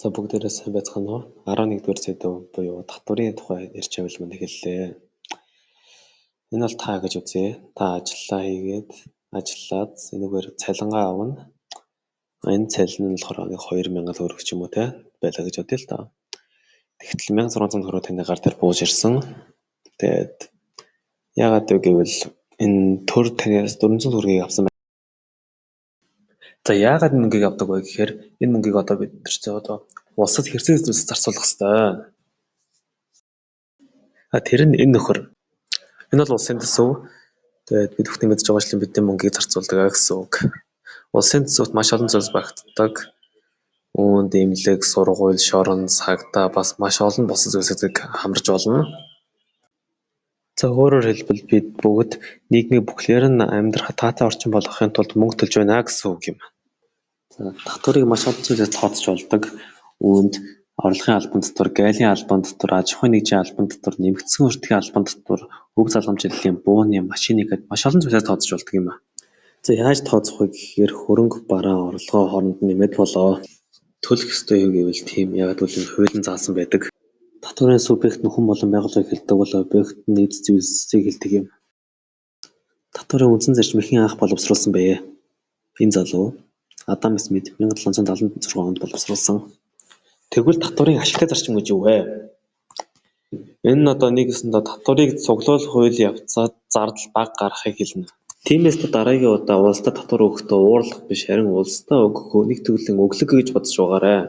За бүгдээрээ сайн байцгаана уу? 11-р сэдв буюу татварын тухай ярьж байвал мань хэллээ. Энэ бол та гэж үзье. Та ажиллаа хийгээд ажиллаад энэгээр цалингаа авна. Энэ цалин нь болохоор 2000 төгрөг ч юм уу те байлаа гэж бодъё л доо. Тэгтэл 1600 төгрөг таны гар дээр бууж ирсэн. Тэгээд яагаад вэ гэвэл энэ төр танаас 400 төгрөгийг авсан байна. За яагаад энэ мөнгийг авдаг вэ гэхээр энэ мөнгийг одоо бид одоо улсад хэрцээ зүйлс зарцуулах хэрэгтэй. Тэр нь энэ нөхөр. Энэ бол улсын төсөв. Тэгээд бид бүхэн мэдж байгаа шлэн бидний мөнгийг зарцуулдаг гэсэн үг. Улсын төсөвт маш олон зүйлс багтдаг. Үүнд эмнэлэг, сургууль, шорон, цагдаа бас маш олон бус зүйлсүүдийг хамарж болно. За өөрөөр хэлбэл бид бүгд нийгмийн бүхлээр нь амьдрах таатай орчин болгохын тулд мөнгө төлж байна гэсэн үг юм. За татварыг маш олон зүйлээр тооцож болдог. Үүнд орлогын албан татвар, гаалийн албан татвар, аж ахуйн нэгжийн албан татвар, нэмэгдсэн өртгийн албан татвар, өв залгамжлалын бууны, машины гэд маш олон зүйлээр тооцож болдог юм. За яаж тооцох вэ гэхээр хөрөнгө бараа орлогоо хооронд нэмээд болоо. Төлөх ёстой юу гэвэл тийм яг гэвэл хуулийн заасан байдаг. Татварын субъект нь хүн болон байгууллага хэлдэг бол объект нь эд зүйлсийг хэлдэг юм. Татварын үндсэн зарчим эхэн анх боловсруулсан бэ? Энэ залуу Адам Смит 1776 онд боловсруулсан. Тэгвэл татварын ашигтай зарчим гэж юу вэ? Энэ нь одоо нэгэсэндээ татварыг цуглуулах хууль явцад зардал бага гаргахыг хэлнэ. Тиймээс дараагийн удаа улсдад татвар өгөхдөө уурлах биш харин улсдаа өгөх нэг төрлийн өглөг гэж бодож байгаарай.